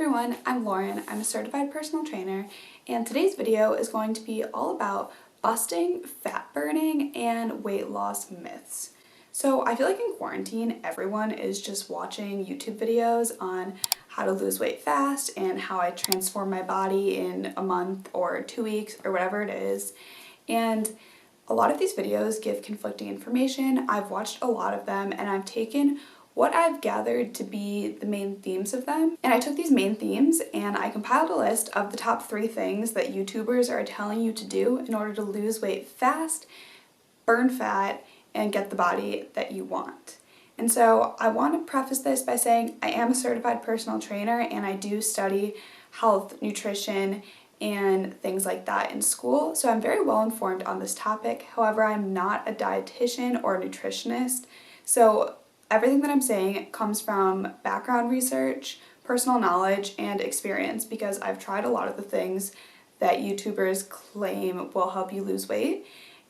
everyone, I'm Lauren. I'm a certified personal trainer, and today's video is going to be all about busting fat burning and weight loss myths. So I feel like in quarantine, everyone is just watching YouTube videos on how to lose weight fast and how I transform my body in a month or 2 weeks or whatever it is. And a lot of these videos give conflicting information. I've watched a lot of them and I've taken what I've gathered to be the main themes of them. And I took these main themes and I compiled a list of the top 3 things that YouTubers are telling you to do in order to lose weight fast, burn fat, and get the body that you want. And so I want to preface this by saying I am a certified personal trainer and I do study health, nutrition, and things like that in school. So I'm very well informed on this topic. However, I'm not a dietitian or a nutritionist. So everything that I'm saying comes from background research, personal knowledge, and experience because I've tried a lot of the things that YouTubers claim will help you lose weight,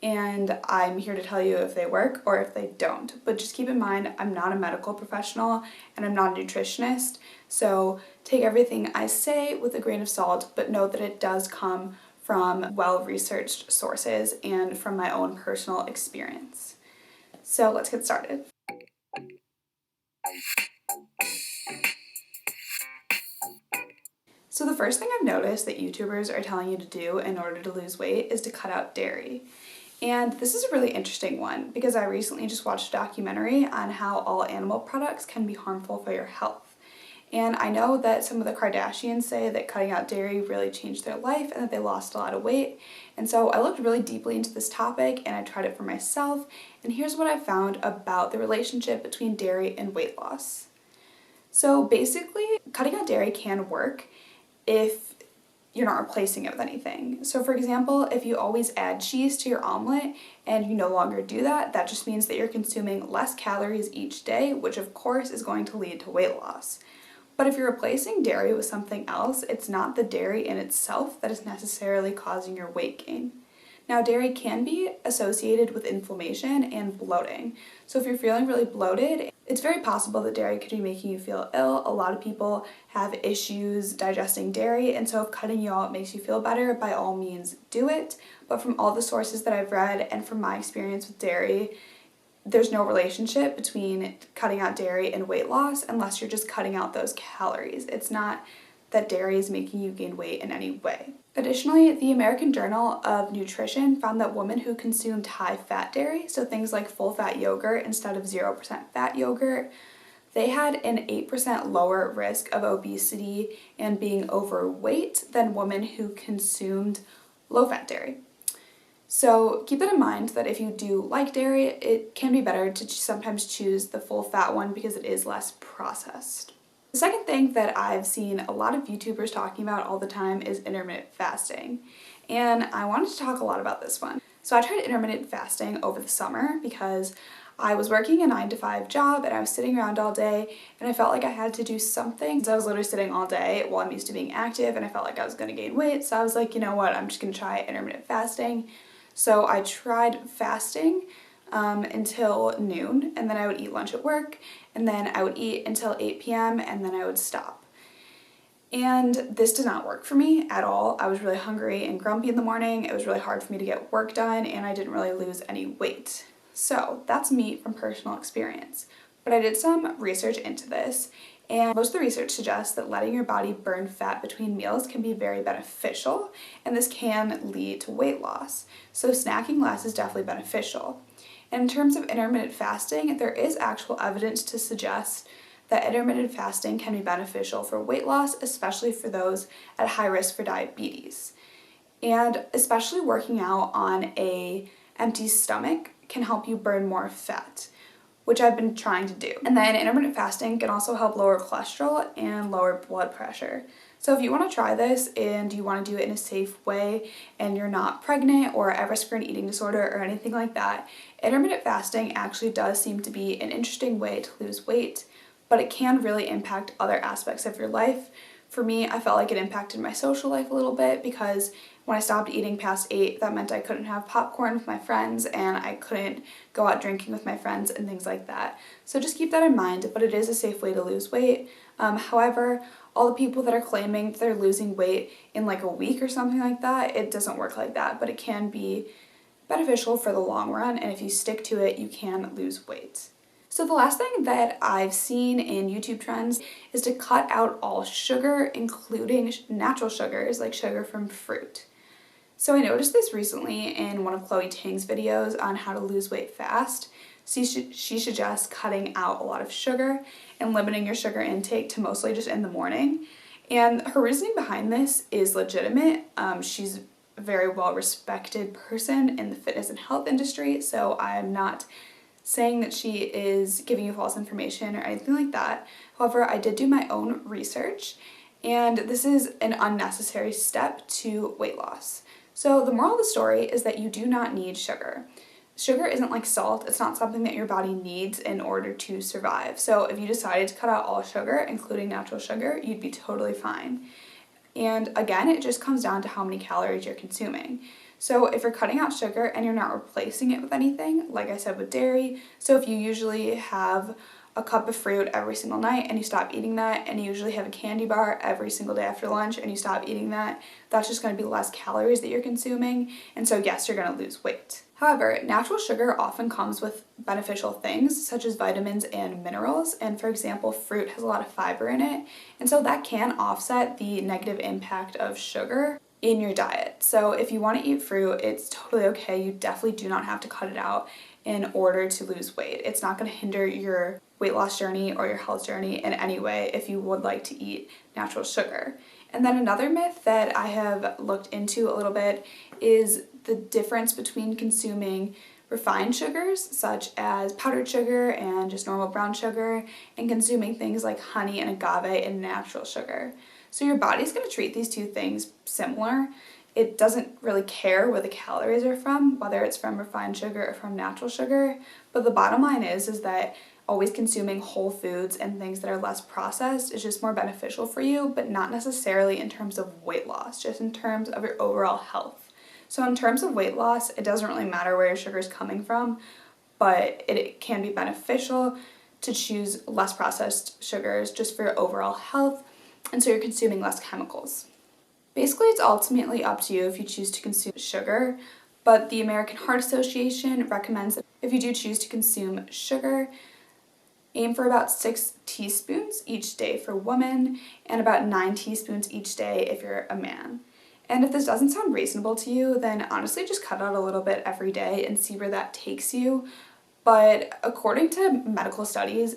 and I'm here to tell you if they work or if they don't. But just keep in mind, I'm not a medical professional and I'm not a nutritionist, so take everything I say with a grain of salt, but know that it does come from well-researched sources and from my own personal experience. So let's get started. So the first thing I've noticed that YouTubers are telling you to do in order to lose weight is to cut out dairy. And this is a really interesting one because I recently just watched a documentary on how all animal products can be harmful for your health. And I know that some of the Kardashians say that cutting out dairy really changed their life and that they lost a lot of weight. And so I looked really deeply into this topic and I tried it for myself. And here's what I found about the relationship between dairy and weight loss. So basically, cutting out dairy can work if you're not replacing it with anything. So for example, if you always add cheese to your omelet and you no longer do that, that just means that you're consuming less calories each day, which of course is going to lead to weight loss. But if you're replacing dairy with something else, it's not the dairy in itself that is necessarily causing your weight gain. Now, dairy can be associated with inflammation and bloating. So if you're feeling really bloated, it's very possible that dairy could be making you feel ill. A lot of people have issues digesting dairy, and so if cutting you out makes you feel better, by all means do it. But from all the sources that I've read and from my experience with dairy, there's no relationship between cutting out dairy and weight loss unless you're just cutting out those calories. It's not that dairy is making you gain weight in any way. Additionally, the American Journal of Nutrition found that women who consumed high-fat dairy, so things like full-fat yogurt instead of 0% fat yogurt, they had an 8% lower risk of obesity and being overweight than women who consumed low-fat dairy. So keep that in mind that if you do like dairy, it can be better to sometimes choose the full-fat one because it is less processed. The second thing that I've seen a lot of YouTubers talking about all the time is intermittent fasting. And I wanted to talk a lot about this one. So I tried intermittent fasting over the summer because I was working a 9-to-5 job and I was sitting around all day and I felt like I had to do something. So I was literally sitting all day while I'm used to being active and I felt like I was going to gain weight. So I was like, you know what, I'm just going to try intermittent fasting. So I tried fasting until noon, and then I would eat lunch at work, and then I would eat until 8 p.m. and then I would stop. And this did not work for me at all. I was really hungry and grumpy in the morning. It was really hard for me to get work done, and I didn't really lose any weight. So that's me from personal experience. But I did some research into this, and most of the research suggests that letting your body burn fat between meals can be very beneficial, and this can lead to weight loss. So snacking less is definitely beneficial. And in terms of intermittent fasting, there is actual evidence to suggest that intermittent fasting can be beneficial for weight loss, especially for those at high risk for diabetes. And especially working out on an empty stomach can help you burn more fat, which I've been trying to do. And then intermittent fasting can also help lower cholesterol and lower blood pressure. So if you want to try this and you want to do it in a safe way and you're not pregnant or at risk for an eating disorder or anything like that, intermittent fasting actually does seem to be an interesting way to lose weight, but it can really impact other aspects of your life. For me, I felt like it impacted my social life a little bit because when I stopped eating past 8, that meant I couldn't have popcorn with my friends and I couldn't go out drinking with my friends and things like that. So just keep that in mind, but it is a safe way to lose weight. However, all the people that are claiming they're losing weight in like a week or something like that, it doesn't work like that, but it can be beneficial for the long run, and if you stick to it, you can lose weight. So the last thing that I've seen in YouTube trends is to cut out all sugar, including natural sugars like sugar from fruit. So I noticed this recently in one of Chloe Ting's videos on how to lose weight fast. She suggests cutting out a lot of sugar and limiting your sugar intake to mostly just in the morning. And her reasoning behind this is legitimate. She's a very well-respected person in the fitness and health industry, so I'm not saying that she is giving you false information or anything like that. However, I did do my own research, and this is an unnecessary step to weight loss. So the moral of the story is that you do not need sugar. Sugar isn't like salt. It's not something that your body needs in order to survive. So if you decided to cut out all sugar, including natural sugar, you'd be totally fine. And again, it just comes down to how many calories you're consuming. So if you're cutting out sugar and you're not replacing it with anything, like I said with dairy, so if you usually have a cup of fruit every single night and you stop eating that, and you usually have a candy bar every single day after lunch and you stop eating that, that's just going to be less calories that you're consuming, and so yes, you're going to lose weight. However, natural sugar often comes with beneficial things such as vitamins and minerals, and for example, fruit has a lot of fiber in it, and so that can offset the negative impact of sugar in your diet. So if you want to eat fruit, it's totally okay. You definitely do not have to cut it out in order to lose weight. It's not going to hinder your weight loss journey or your health journey in any way if you would like to eat natural sugar. And then another myth that I have looked into a little bit is the difference between consuming refined sugars such as powdered sugar and just normal brown sugar, and consuming things like honey and agave and natural sugar. So your body's going to treat these two things similar. It doesn't really care where the calories are from, whether it's from refined sugar or from natural sugar, but the bottom line is that always consuming whole foods and things that are less processed is just more beneficial for you, but not necessarily in terms of weight loss, just in terms of your overall health. So in terms of weight loss, it doesn't really matter where your sugar is coming from, but it can be beneficial to choose less processed sugars just for your overall health, and so you're consuming less chemicals. Basically, it's ultimately up to you if you choose to consume sugar, but the American Heart Association recommends that if you do choose to consume sugar, aim for about 6 teaspoons each day for women and about 9 teaspoons each day if you're a man. And if this doesn't sound reasonable to you, then honestly just cut out a little bit every day and see where that takes you. But according to medical studies,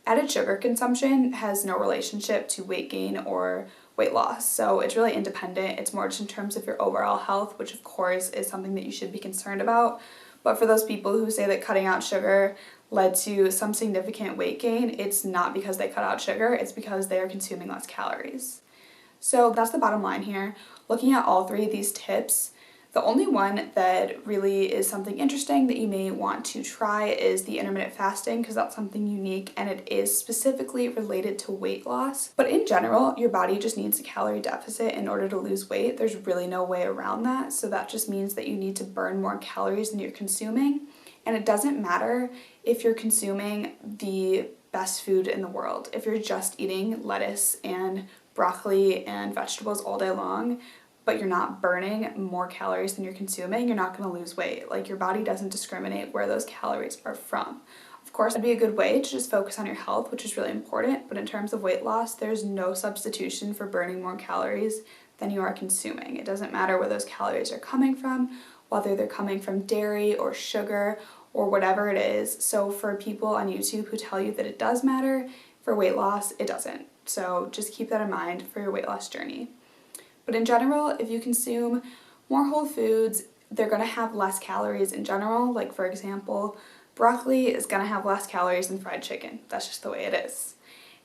added sugar consumption has no relationship to weight gain or weight loss, so it's really independent. It's more just in terms of your overall health, which of course is something that you should be concerned about. But for those people who say that cutting out sugar led to some significant weight gain, it's not because they cut out sugar, it's because they are consuming less calories. So that's the bottom line here. Looking at all three of these tips, the only one that really is something interesting that you may want to try is the intermittent fasting, because that's something unique and it is specifically related to weight loss. But in general, your body just needs a calorie deficit in order to lose weight. There's really no way around that. So that just means that you need to burn more calories than you're consuming. And it doesn't matter if you're consuming the best food in the world. If you're just eating lettuce and broccoli and vegetables all day long, but you're not burning more calories than you're consuming, you're not going to lose weight. Like, your body doesn't discriminate where those calories are from. Of course, it'd be a good way to just focus on your health, which is really important, but in terms of weight loss, there's no substitution for burning more calories than you are consuming. It doesn't matter where those calories are coming from, whether they're coming from dairy or sugar or whatever it is. So for people on YouTube who tell you that it does matter, for weight loss, it doesn't. So just keep that in mind for your weight loss journey. But in general, if you consume more whole foods, they're going to have less calories in general. Like, for example, broccoli is going to have less calories than fried chicken. That's just the way it is.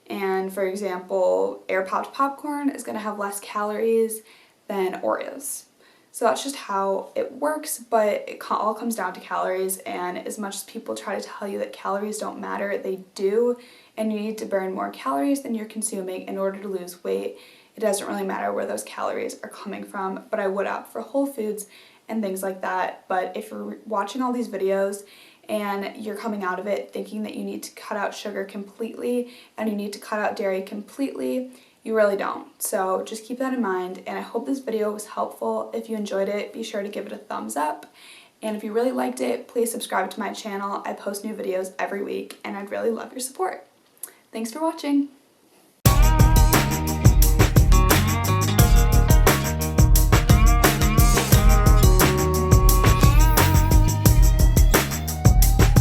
And for example, air popped popcorn is going to have less calories than Oreos. So that's just how it works, but it all comes down to calories, and as much as people try to tell you that calories don't matter, they do, and you need to burn more calories than you're consuming in order to lose weight. It doesn't really matter where those calories are coming from, but I would opt for whole foods and things like that. But if you're watching all these videos and you're coming out of it thinking that you need to cut out sugar completely and you need to cut out dairy completely, You really don't. So just keep that in mind, and I hope this video was helpful. If you enjoyed it, be sure to give it a thumbs up. And if you really liked it, please subscribe to my channel. I post new videos every week, and I'd really love your support. Thanks for watching.